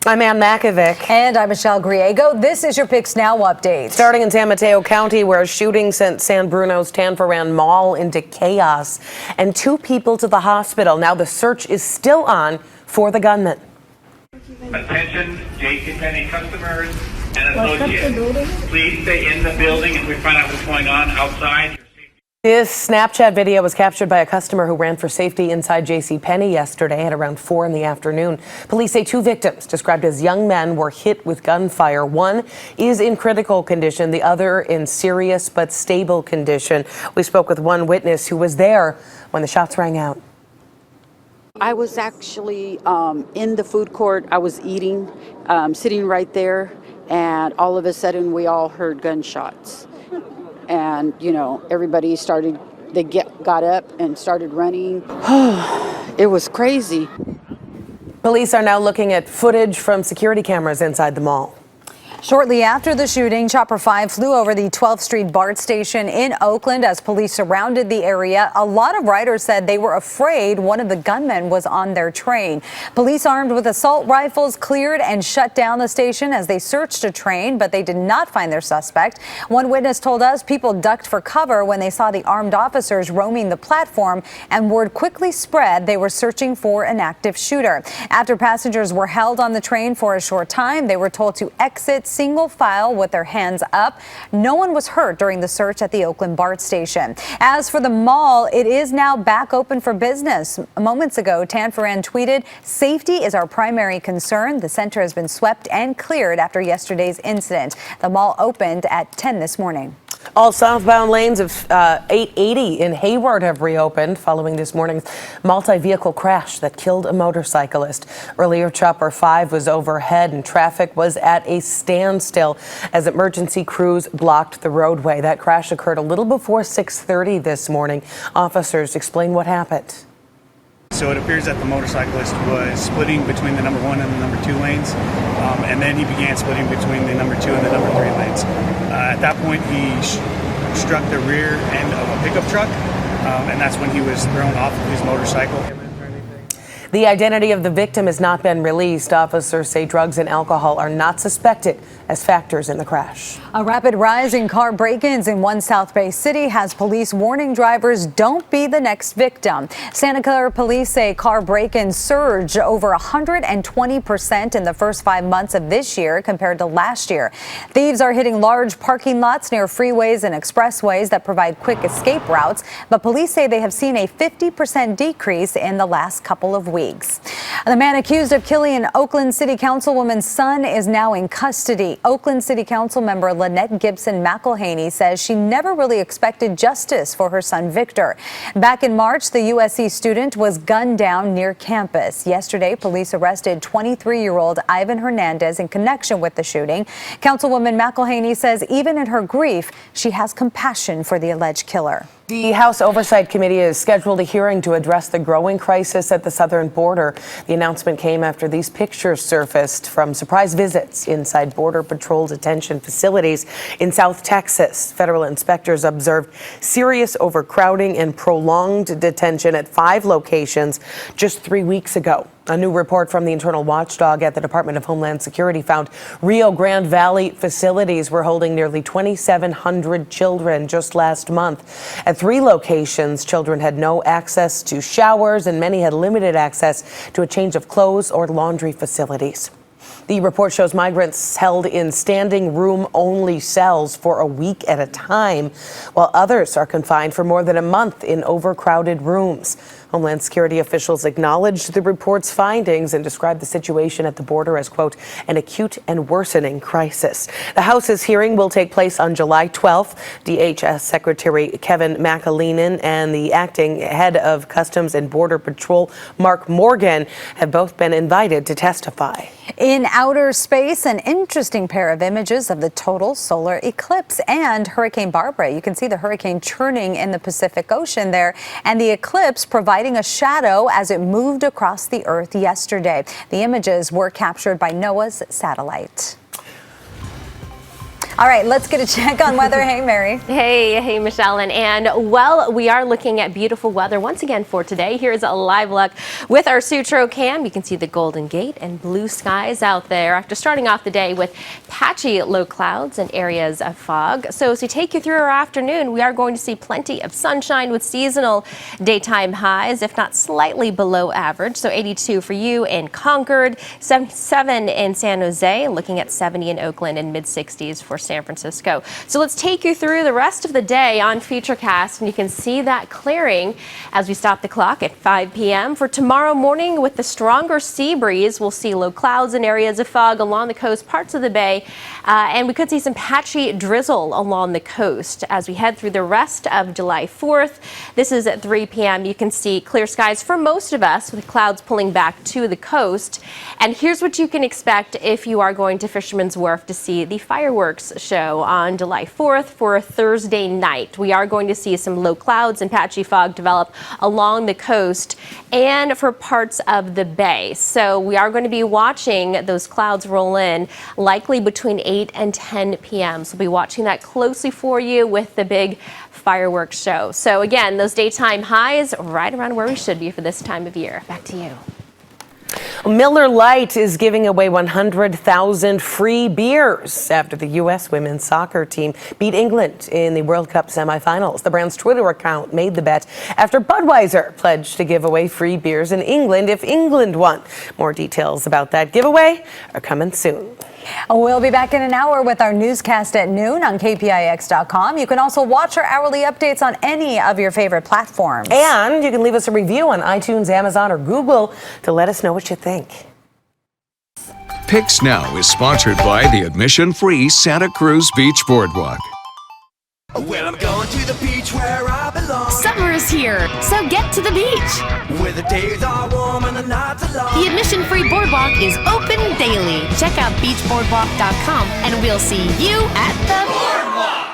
I'm Ann Makovic. And I'm Michelle Griego. This is your PIX Now update. Starting in San Mateo County, where a shooting sent San Bruno's Tanforan Mall into chaos and 2 people to the hospital. Now the search is still on for the gunman. Attention, JCPenney customers and associates. Please stay in the building and we find out what's going on outside. This Snapchat video was captured by a customer who ran for safety inside JCPenney yesterday at around 4 in the afternoon. Police say 2 victims, described as young men, were hit with gunfire. One is in critical condition, the other in serious but stable condition. We spoke with one witness who was there when the shots rang out. I was actually in the food court. I was eating, sitting right there, and all of a sudden we all heard gunshots. And, everybody got up and started running. It was crazy. Police are now looking at footage from security cameras inside the mall. Shortly after the shooting, Chopper 5 flew over the 12th Street BART station in Oakland as police surrounded the area. A lot of riders said they were afraid one of the gunmen was on their train. Police armed with assault rifles cleared and shut down the station as they searched a train, but they did not find their suspect. One witness told us people ducked for cover when they saw the armed officers roaming the platform, and word quickly spread they were searching for an active shooter. After passengers were held on the train for a short time, they were told to exit single file with their hands up. No one was hurt during the search at the Oakland BART station. As for the mall, it is now back open for business. Moments ago, Tanforan tweeted, "Safety is our primary concern. The center has been swept and cleared after yesterday's incident." The mall opened at 10 this morning. All southbound lanes of 880 in Hayward have reopened following this morning's multi-vehicle crash that killed a motorcyclist. Earlier, Chopper 5 was overhead and traffic was at a standstill as emergency crews blocked the roadway. That crash occurred a little before 6:30 this morning. Officers explain what happened. So it appears that the motorcyclist was splitting between the number 1 and the number 2 lanes, and then he began splitting between the number 2 and the number 3 lanes. At that point, he struck the rear end of a pickup truck, and that's when he was thrown off of his motorcycle. The identity of the victim has not been released. Officers say drugs and alcohol are not suspected as factors in the crash. A rapid rise in car break-ins in one South Bay city has police warning drivers don't be the next victim. Santa Clara police say car break-ins surged over 120% in the first 5 months of this year compared to last year. Thieves are hitting large parking lots near freeways and expressways that provide quick escape routes, but police say they have seen a 50% decrease in the last couple of weeks. The man accused of killing an Oakland City Councilwoman's son is now in custody. Oakland City Council member Lynette Gibson McElhaney says she never really expected justice for her son Victor. Back in March, the USC student was gunned down near campus. Yesterday, police arrested 23-year-old Ivan Hernandez in connection with the shooting. Councilwoman McElhaney says even in her grief, she has compassion for the alleged killer. The House Oversight Committee has scheduled a hearing to address the growing crisis at the southern border. The announcement came after these pictures surfaced from surprise visits inside Border Patrol detention facilities in South Texas. Federal inspectors observed serious overcrowding and prolonged detention at 5 locations just 3 weeks ago. A new report from the internal watchdog at the Department of Homeland Security found Rio Grande Valley facilities were holding nearly 2,700 children just last month. At 3 locations, children had no access to showers and many had limited access to a change of clothes or laundry facilities. The report shows migrants held in standing room only cells for a week at a time, while others are confined for more than a month in overcrowded rooms. Homeland Security officials acknowledged the report's findings and described the situation at the border as, quote, an acute and worsening crisis. The House's hearing will take place on July 12th. DHS Secretary Kevin McAleenan and the acting head of Customs and Border Patrol, Mark Morgan, have both been invited to testify. In outer space, an interesting pair of images of the total solar eclipse and Hurricane Barbara. You can see the hurricane churning in the Pacific Ocean there, and the eclipse providing a shadow as it moved across the Earth yesterday. The images were captured by NOAA's satellite. All right, let's get a check on weather. Hey, Mary. Hey, Michelle and Ann. Well, we are looking at beautiful weather once again for today. Here's a live look with our Sutro cam. You can see the Golden Gate and blue skies out there after starting off the day with patchy low clouds and areas of fog. So as we take you through our afternoon, we are going to see plenty of sunshine with seasonal daytime highs, if not slightly below average. So 82 for you in Concord, 77 in San Jose, looking at 70 in Oakland and mid-60s for San Francisco. So let's take you through the rest of the day on Futurecast, and you can see that clearing as we stop the clock at 5 p.m. For tomorrow morning, with the stronger sea breeze, we'll see low clouds and areas of fog along the coast, parts of the bay, and we could see some patchy drizzle along the coast as we head through the rest of July 4th. This is at 3 p.m. You can see clear skies for most of us with clouds pulling back to the coast. And here's what you can expect if you are going to Fisherman's Wharf to see the fireworks show on July 4th for Thursday night. We are going to see some low clouds and patchy fog develop along the coast and for parts of the bay. So we are going to be watching those clouds roll in likely between 8 and 10 p.m. So we'll be watching that closely for you with the big fireworks show. So again, those daytime highs right around where we should be for this time of year. Back to you. Miller Lite is giving away 100,000 free beers after the U.S. women's soccer team beat England in the World Cup semifinals. The brand's Twitter account made the bet after Budweiser pledged to give away free beers in England if England won. More details about that giveaway are coming soon. We'll be back in an hour with our newscast at noon on KPIX.com. You can also watch our hourly updates on any of your favorite platforms. And you can leave us a review on iTunes, Amazon, or Google to let us know what you think. PIX Now is sponsored by the admission-free Santa Cruz Beach Boardwalk. Well, I'm going to the beach where I belong. Summer is here, so get to the beach. Where the days are warm and the nights are long. The admission-free boardwalk is open daily. Check out beachboardwalk.com and we'll see you at the boardwalk.